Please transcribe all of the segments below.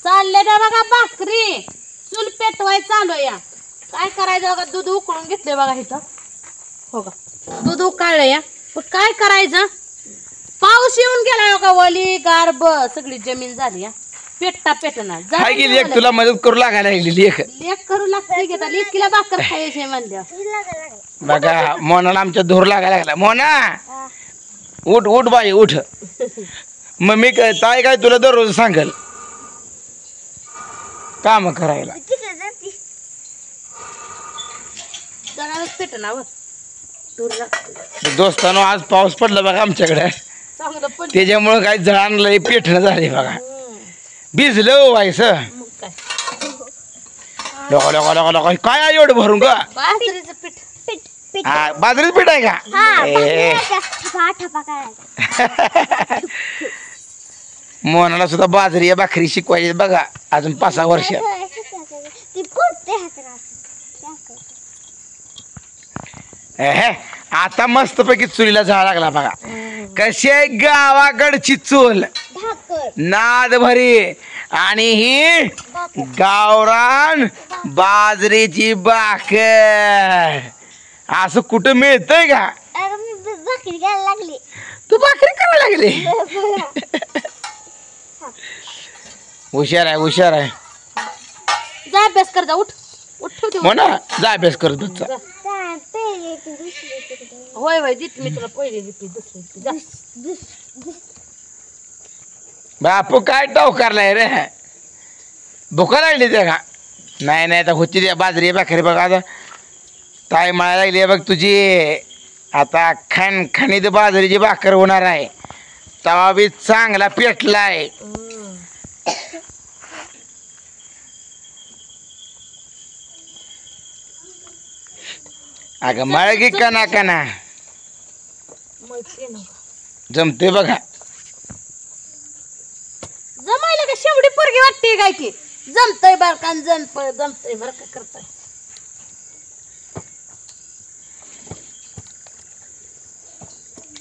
चालले ना बघा भाकरी, चूल पेटवाय चालू या. काय करायचं बघा, दूध उकळून घेतलंय बघा इथं. हो का, दूध उकळलं या. पण काय करायचं, पाऊस येऊन गेला बघा, वली गारब सगळी जमीन झाली या. पेटता पेटना काय गेली एक तुला मदत करू लागायला लागली लेख. लेख करू लागते घेता, लेकीला भाकर खायची म्हणल्या. बघा मोनाला आमच्या धूर लागायला लागला. मोना उठ उठ बाई उठ. मग मी काय ताई काय तुला दररोज सांगल काम करायला. पेटना दूर लागते. दोस्तानो आज पाऊस पडला बघा आमच्याकडे, चांगलं पण त्याच्यामुळे काय जळान लय पेटणं झाले बघा. भिजलं व्हायचं मग काय. लोका लोका लोका लोका काय आहे एवढं भरून का? बाजरीचं पीठ. हा बाजरीच पीठ आहे का? मोनाला सुद्धा बाजरी या भाकरी शिकवायची बघा अजून 5-6 वर्ष. आता मस्त पैकी चुलीला झाड लागला बघा. कशी आहे गावाकडची चूल, नाद भरी. आणि ही गावरान बाजरीची भाकर असं कुठं मिळतंय का? भाकरी करायला लागली. तू भाकरी करायला लागली. हुशार आहे हुशार आहे. जा अभ्यास कर, जा उठ उठ. ठेवते म्हणा जा अभ्यास करत बस. होय होय देते मी तुला, पहिली देते दुसरी जा. बापू काय टाव करलाय रे, भुका लागली ते का? नाही नाही आता होती त्या बाजरी भाकरी बघा. आता ताई मला लागली बघ तुझी. आता खणखणीत बाजरीची भाकर होणार आहे. तवा बी चांगला पेटलाय. अगं मळगी कना कना जमते बघा. जमायला का शेवटी पोरगी वाटते काय की? जमतय बर का, जमतय बर का करताय.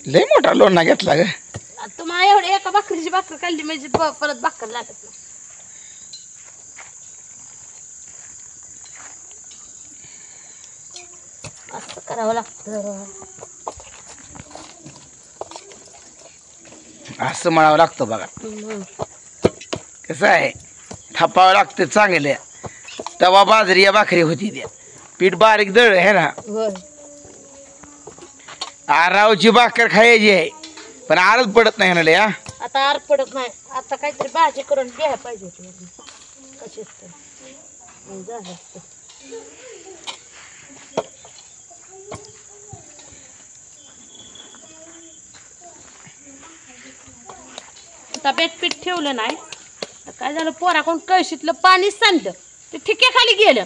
लय मोठा लोणा घेतला ग. तुम्हाला एवढी एका भाकरीची भाकर काढली म्हणजे परत भाकर लागत नाही. असं करावं लागतं. असं म्हणावं लागतं बघा. कसं आहे, थापावं लागतं चांगल्या. तवा बाजरी या भाकरी होती त्या. पीठ बारीक दळ आहे ना. आरावची भाकर खायची आहे पण आरच पडत नाही ना लय. आता आर पडत नाही. आता काहीतरी भाजी करून घ्यायला पाहिजे होती. कशीच तर झालं असतं. तब्येत पीठ ठेवलं नाही, काय झालं, पोराकडून कळशीतलं पाणी सांडलं, ते ठिके खाली गेलं.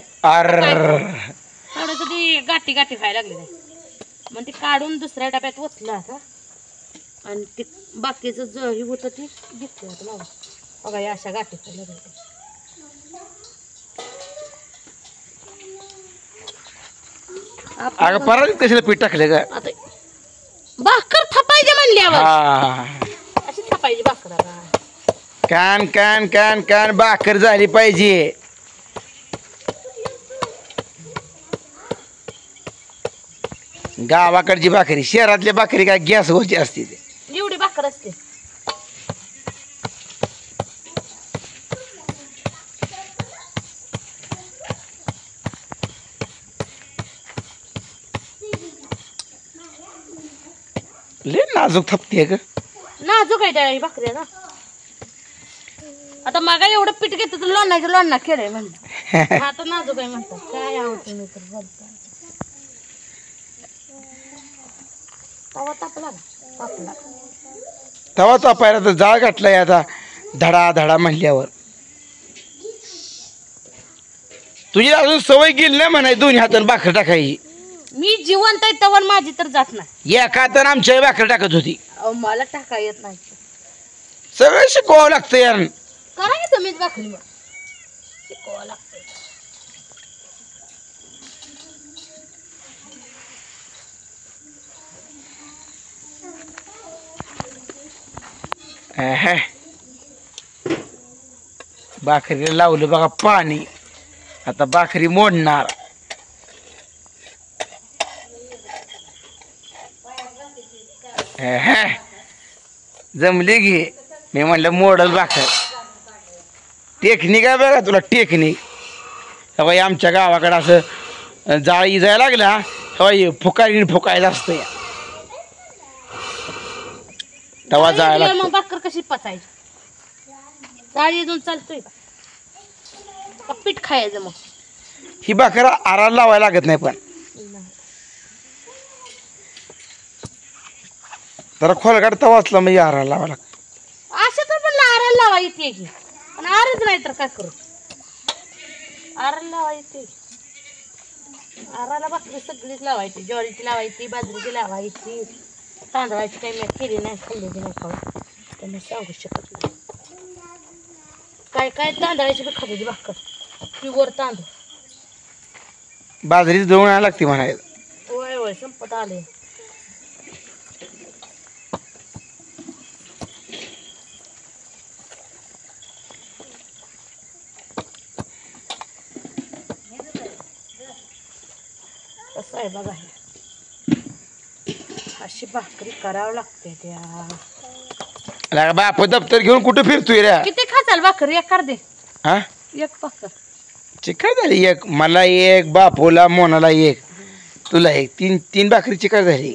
थोडस ती गाठी गाठी खायला लागली नाही. मग ते काढून दुसऱ्या डब्यात ओतलं आता. आणि ते बाकीचं हे होतं ते घेतलं आता लावा. बघा या अशा गाठी खायला लागल्या. अगं परत कशाला पीठ टाकले का? आता भाकर थापायची म्हणल्यावर अशी थापायची भाकर. कान कान कान कान भाकर झाली पाहिजे. गावाकडची भाकरी, शहरातल्या भाकरी काय गॅस वरची असते. एवढी भाकर असते. लय नाजूक थपते ग. नाजूक आहे त्या भाकरी ना. आता मागा एवढं पीठ घेतं तर लोणा केलंय म्हणलं. आता नाजूक आहे म्हणतात. काय आवडतं मी तर बोलतो. तवा तापला तापला. तवा तापायला तर जाळ घातलाय आता धडा धडा म्हणल्यावर. तुझी अजून सवय गेली नाही म्हणाय दोन्ही हाताने भाकर टाकायची. मी जिवंत आहे तवर माझी तर जात नाही. एका हाताने आमच्या भाकर टाकत होती. मला टाका येत नाही. सगळं शिकवावं लागतं यार. करा की तुम्हीच भाकरी मग. शिकवावं लागतं. भाकरीला लावलं बघा पाणी. आता भाकरी मोडणार. जमली की मी म्हणलं मोडल भाकर. टेक्निक आहे बघा तुला टेक्निक. तेव्हा आमच्या गावाकडं असं जाळ इजायला लागला तेव्हा फुकायला असतं या तेव्हा जायला मग भाकर कशी पचायची? जाळी अजून चालतोय का पीठ खायचं मग? ही भाकर आराला लावायला लागत नाही पण जरा खोलगड तवा असला म्हणजे आराला लावा लागत. असं तर पण आराला लावा येते की पण आरच नाही तर काय करू? आराला लावा येते. आराला भाकरी सगळीच लावायची. ज्वारीची लावायची, बाजरीची लावायची, तांदळाची काही मी केली नाही, खाल्लेली नाही खाऊ तर सांगू शकत नाही. काय काय तांदळाची बी खाल्लेली भाकर प्युअर तांदूळ. बाजरीच दळून आणायला लागते म्हणायचं. होय होय संपत आले. कसं आहे बघा हे अशी भाकरी करावं लागते त्या. बाप दप्तर घेऊन कुठं फिरतोय रे? किती खाचाल भाकरी? एक कर दे. हा एक भाकर चिकट झाली. एक मला एक, बापोला, मोनाला एक, तुला एक. तीन भाकरी चिकट झाली.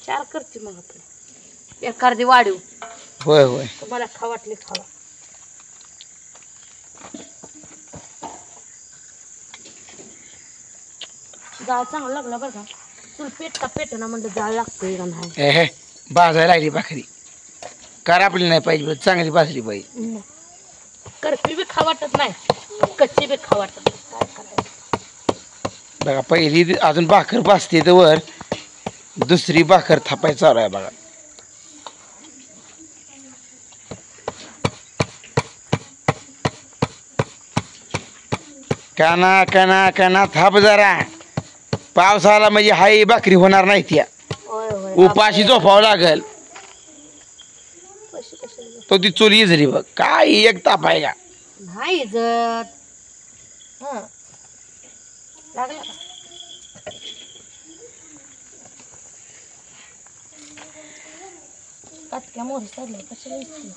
4 करते मग आपण. एक कर दे वाढीव. होय होय तुम्हाला खा वाटले खावा. जाळ चांगला लागला बरं का. तुला पेट ना म्हणलं जाळ लागतोय का नाही. हे भाजायला लागली भाकरी. करापली नाही पाहिजे, चांगली भाजली पाहिजे. करपी बी खा वाटत नाही, कच्ची बी खा वाटत नाही. काय करायचं बघा पहिली अजून भाकर भाजते तर वर दुसरी भाकर थापाय चालू आहे बघा. काना काना काना थाप जरा. पाऊस आला म्हणजे हाय भाकरी होणार नाही त्या. होय होय उपाशी झोपावं लागल. कशी कशी तो ती चोली झाली बघ. काय एक ताप आहे का नाही जर लागला का? काटक्या मोहरी चालल्या कशाला इतकी?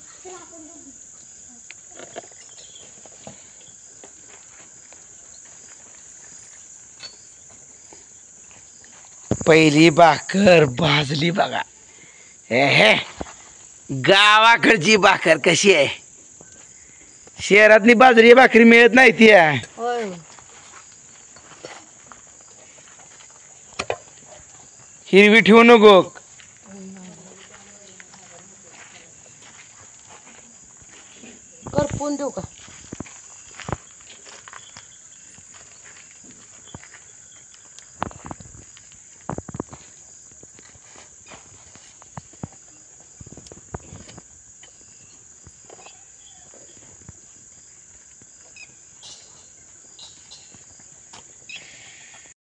पहिली भाकर भाजली बघा. हे गावाकडची भाकर कशी आहे? शहरातली बाजरी भाकरी मिळत नाही ती. होय हिरवी ठेवू नको. करपून देऊ का?